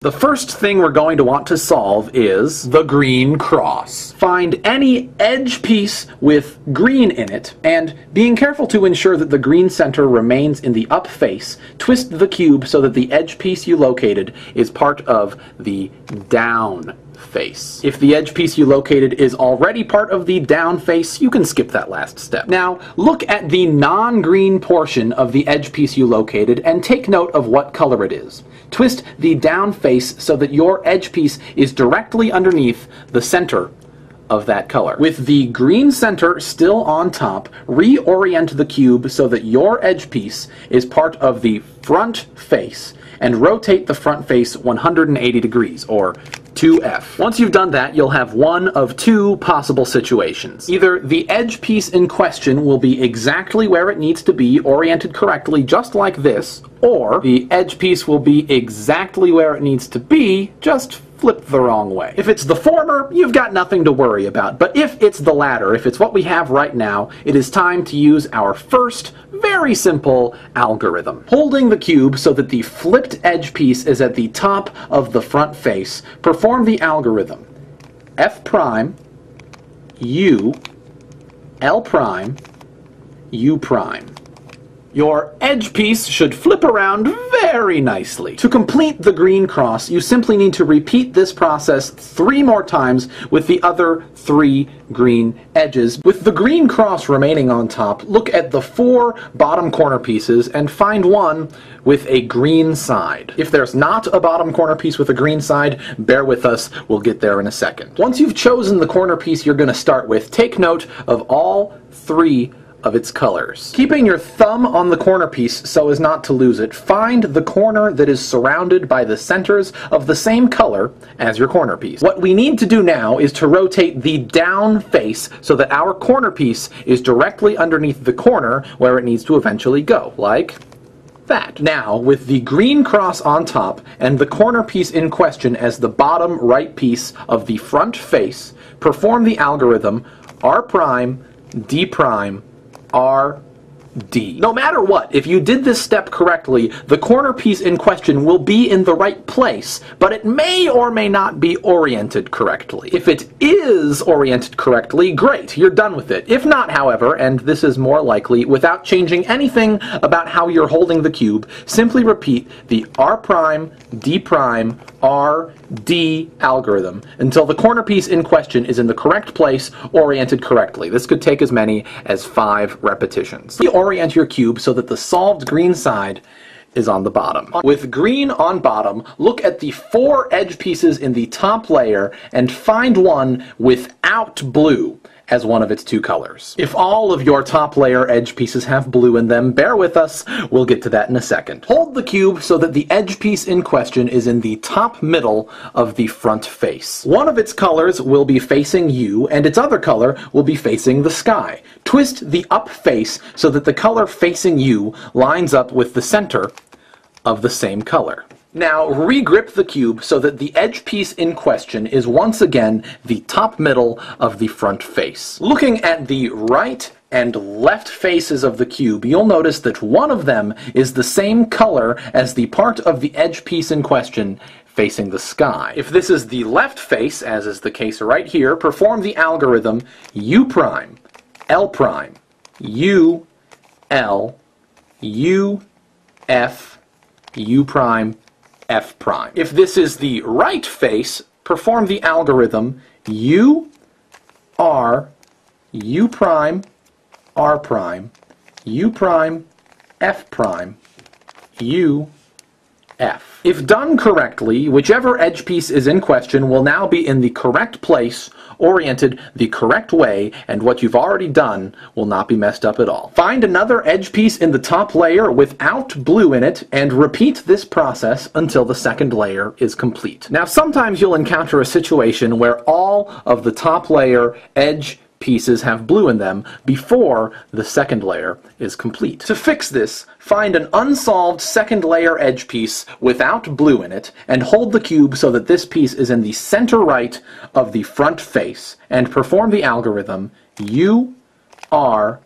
The first thing we're going to want to solve is the green cross. Find any edge piece with green in it, and being careful to ensure that the green center remains in the up face, twist the cube so that the edge piece you located is part of the down face. If the edge piece you located is already part of the down face, you can skip that last step. Now, look at the non-green portion of the edge piece you located and take note of what color it is. Twist the down face so that your edge piece is directly underneath the center of that color. With the green center still on top, reorient the cube so that your edge piece is part of the front face and rotate the front face 180 degrees, or 2F. Once you've done that, you'll have one of two possible situations. Either the edge piece in question will be exactly where it needs to be, oriented correctly, just like this, or the edge piece will be exactly where it needs to be, just flipped the wrong way. If it's the former, you've got nothing to worry about. But if it's the latter, if it's what we have right now, it is time to use our first very simple algorithm. Holding the cube so that the flipped edge piece is at the top of the front face, perform the algorithm. F prime, U, L prime, U prime. Your edge piece should flip around very nicely. To complete the green cross, you simply need to repeat this process 3 more times with the other 3 green edges. With the green cross remaining on top, look at the 4 bottom corner pieces and find one with a green side. If there's not a bottom corner piece with a green side, bear with us, we'll get there in a second. Once you've chosen the corner piece you're going to start with, take note of all 3 of its colors. Keeping your thumb on the corner piece so as not to lose it, find the corner that is surrounded by the centers of the same color as your corner piece. What we need to do now is to rotate the down face so that our corner piece is directly underneath the corner where it needs to eventually go, like that. Now, with the green cross on top and the corner piece in question as the bottom right piece of the front face, perform the algorithm R prime, D prime, R, D. No matter what, if you did this step correctly, the corner piece in question will be in the right place, but it may or may not be oriented correctly. If it is oriented correctly, great, you're done with it. If not, however, and this is more likely, without changing anything about how you're holding the cube, simply repeat the R prime, D prime, R, D algorithm until the corner piece in question is in the correct place, oriented correctly. This could take as many as 5 repetitions. Orient your cube so that the solved green side is on the bottom. With green on bottom, look at the 4 edge pieces in the top layer and find one without blue as one of its 2 colors. If all of your top layer edge pieces have blue in them, bear with us, we'll get to that in a second. Hold the cube so that the edge piece in question is in the top middle of the front face. One of its colors will be facing you, and its other color will be facing the sky. Twist the up face so that the color facing you lines up with the center of the same color. Now, regrip the cube so that the edge piece in question is once again the top middle of the front face. Looking at the right and left faces of the cube, you'll notice that one of them is the same color as the part of the edge piece in question facing the sky. If this is the left face, as is the case right here, perform the algorithm U prime, L prime, U, L, U, F, U prime, F prime. If this is the right face, perform the algorithm U, R, U prime, R prime, U prime, F prime, U, F. If done correctly, whichever edge piece is in question will now be in the correct place, oriented the correct way, and what you've already done will not be messed up at all. Find another edge piece in the top layer without blue in it, and repeat this process until the second layer is complete. Now, sometimes you'll encounter a situation where all of the top layer edge pieces have blue in them before the second layer is complete. To fix this, find an unsolved second layer edge piece without blue in it and hold the cube so that this piece is in the center right of the front face and perform the algorithm U, R,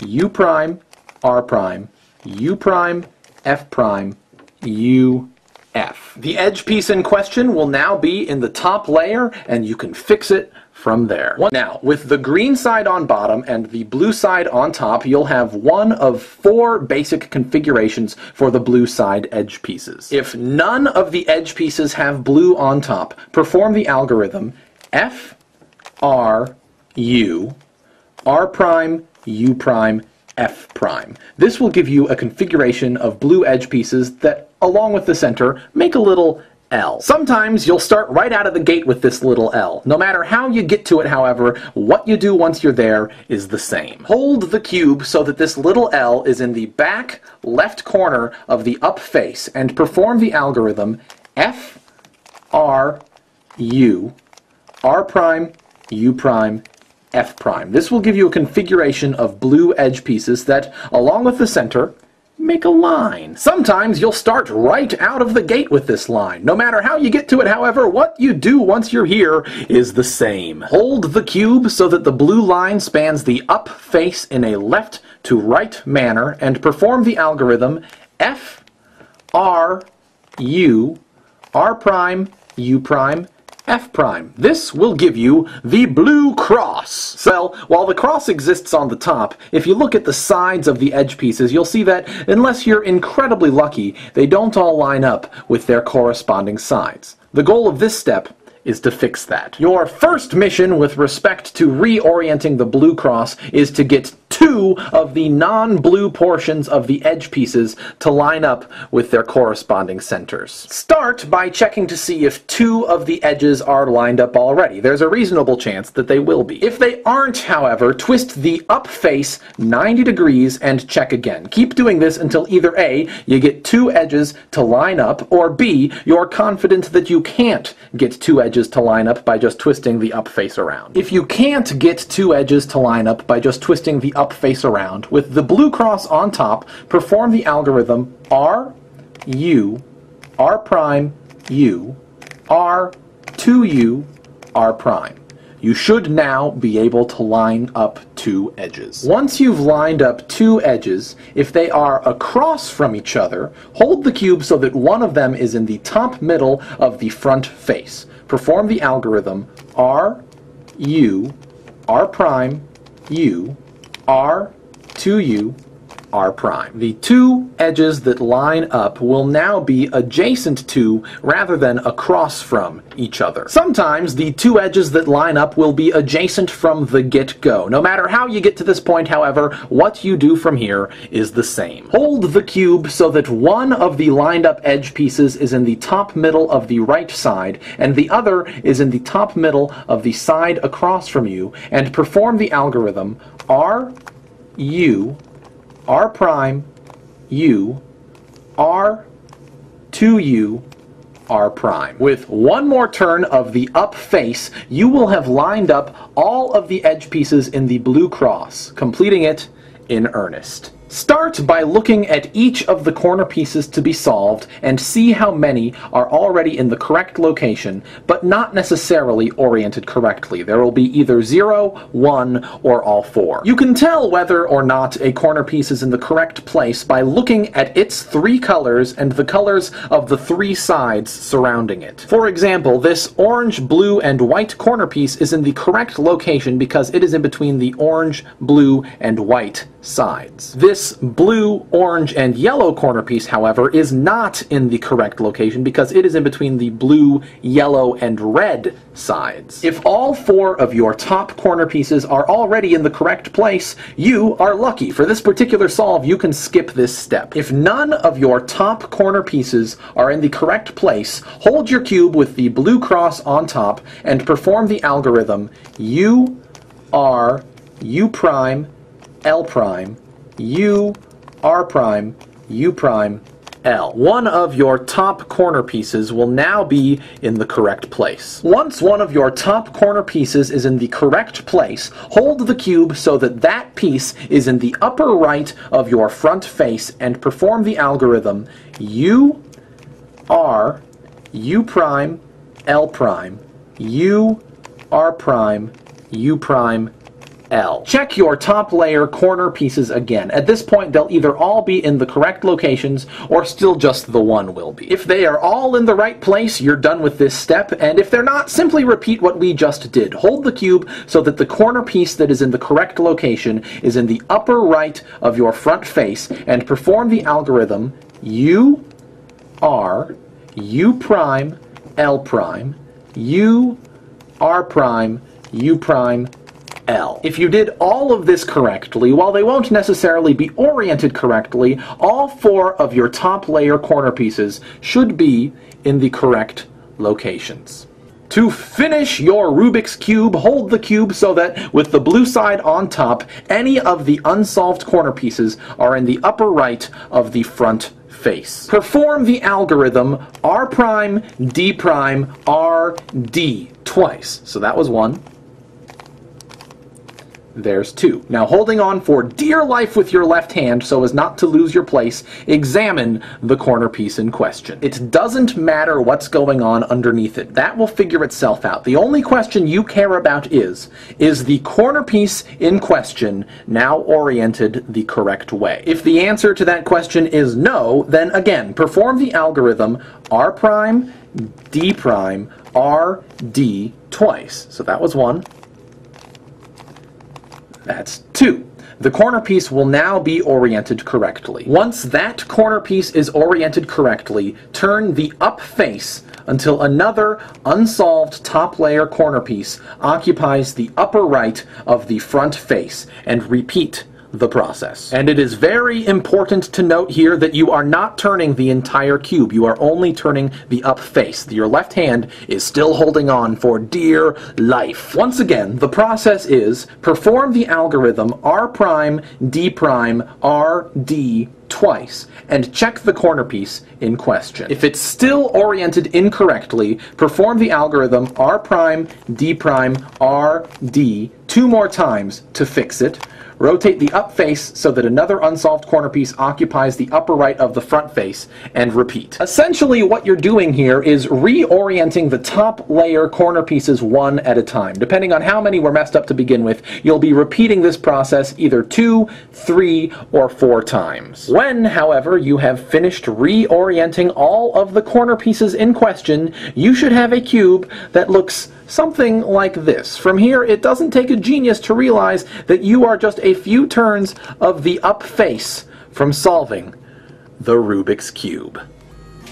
U prime, R prime, U prime, F prime, U, F. The edge piece in question will now be in the top layer, and you can fix it from there. Now, with the green side on bottom and the blue side on top, you'll have one of 4 basic configurations for the blue side edge pieces. If none of the edge pieces have blue on top, perform the algorithm F, R, U, R prime, U prime, F prime. This will give you a configuration of blue edge pieces that, along with the center, make a little L. Sometimes you'll start right out of the gate with this little L. No matter how you get to it, however, what you do once you're there is the same. Hold the cube so that this little L is in the back left corner of the up face and perform the algorithm F, R, U, R prime, U prime, F prime. This will give you a configuration of blue edge pieces that, along with the center, make a line. Sometimes you'll start right out of the gate with this line. No matter how you get to it, however, what you do once you're here is the same. Hold the cube so that the blue line spans the up face in a left to right manner and perform the algorithm F, R, U, R prime, U prime, F prime. This will give you the blue cross. So, while the cross exists on the top, if you look at the sides of the edge pieces, you'll see that, unless you're incredibly lucky, they don't all line up with their corresponding sides. The goal of this step is to fix that. Your first mission with respect to reorienting the blue cross is to get 2 of the non-blue portions of the edge pieces to line up with their corresponding centers. Start by checking to see if 2 of the edges are lined up already. There's a reasonable chance that they will be. If they aren't, however, twist the up face 90 degrees and check again. Keep doing this until either A, you get 2 edges to line up, or B, you're confident that you can't get 2 edges to line up by just twisting the up face around. If you can't get 2 edges to line up by just twisting the up face around, with the blue cross on top, perform the algorithm R, U, R prime, U, R, 2U, R prime. You should now be able to line up 2 edges. Once you've lined up 2 edges, if they are across from each other, hold the cube so that one of them is in the top middle of the front face. Perform the algorithm R, U, R prime, U, R, 2U, R prime. The 2 edges that line up will now be adjacent to rather than across from each other. Sometimes the 2 edges that line up will be adjacent from the get-go. No matter how you get to this point, however, what you do from here is the same. Hold the cube so that one of the lined up edge pieces is in the top middle of the right side and the other is in the top middle of the side across from you, and perform the algorithm R, U, R prime, U, R, 2U, R prime. With one more turn of the up face, you will have lined up all of the edge pieces in the blue cross, completing it in earnest. Start by looking at each of the corner pieces to be solved and see how many are already in the correct location, but not necessarily oriented correctly. There will be either 0, 1, or all 4. You can tell whether or not a corner piece is in the correct place by looking at its 3 colors and the colors of the 3 sides surrounding it. For example, this orange, blue, and white corner piece is in the correct location because it is in between the orange, blue, and white sides. This blue, orange, and yellow corner piece, however, is not in the correct location because it is in between the blue, yellow, and red sides. If all 4 of your top corner pieces are already in the correct place, you are lucky. For this particular solve, you can skip this step. If none of your top corner pieces are in the correct place, hold your cube with the blue cross on top and perform the algorithm U, R, U prime, L prime, U, R prime, U prime, L. One of your top corner pieces will now be in the correct place. Once one of your top corner pieces is in the correct place, hold the cube so that that piece is in the upper right of your front face and perform the algorithm U, R, U prime, L prime, U, R prime, U prime, L. Check your top layer corner pieces again. At this point, they'll either all be in the correct locations or still just the one will be. If they are all in the right place, you're done with this step, and if they're not, simply repeat what we just did. Hold the cube so that the corner piece that is in the correct location is in the upper right of your front face, and perform the algorithm U, R, U prime, L prime, U, R prime, U prime, L. If you did all of this correctly, while they won't necessarily be oriented correctly, all 4 of your top layer corner pieces should be in the correct locations. To finish your Rubik's Cube, hold the cube so that, with the blue side on top, any of the unsolved corner pieces are in the upper right of the front face. Perform the algorithm R prime, D prime, R, D twice. So that was 1. There's 2. Now, holding on for dear life with your left hand so as not to lose your place, examine the corner piece in question. It doesn't matter what's going on underneath it. That will figure itself out. The only question you care about is the corner piece in question now oriented the correct way? If the answer to that question is no, then again, perform the algorithm R prime, D prime, R, D twice. So that was 1. That's 2. The corner piece will now be oriented correctly. Once that corner piece is oriented correctly, turn the up face until another unsolved top layer corner piece occupies the upper right of the front face, and repeat the process. And it is very important to note here that you are not turning the entire cube. You are only turning the up face. Your left hand is still holding on for dear life. Once again, the process is perform the algorithm R prime, D prime, R, D twice, and check the corner piece in question. If it's still oriented incorrectly, perform the algorithm R prime, D prime, R, D 2 more times to fix it. Rotate the up face so that another unsolved corner piece occupies the upper right of the front face, and repeat. Essentially, what you're doing here is reorienting the top layer corner pieces 1 at a time. Depending on how many were messed up to begin with, you'll be repeating this process either 2, 3, or 4 times. When, however, you have finished reorienting all of the corner pieces in question, you should have a cube that looks something like this. From here, it doesn't take a genius to realize that you are just a few turns of the up face from solving the Rubik's Cube.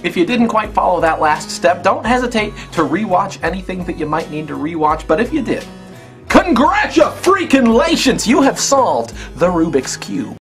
If you didn't quite follow that last step, don't hesitate to rewatch anything that you might need to rewatch, but if you did, congratulations! You have solved the Rubik's Cube.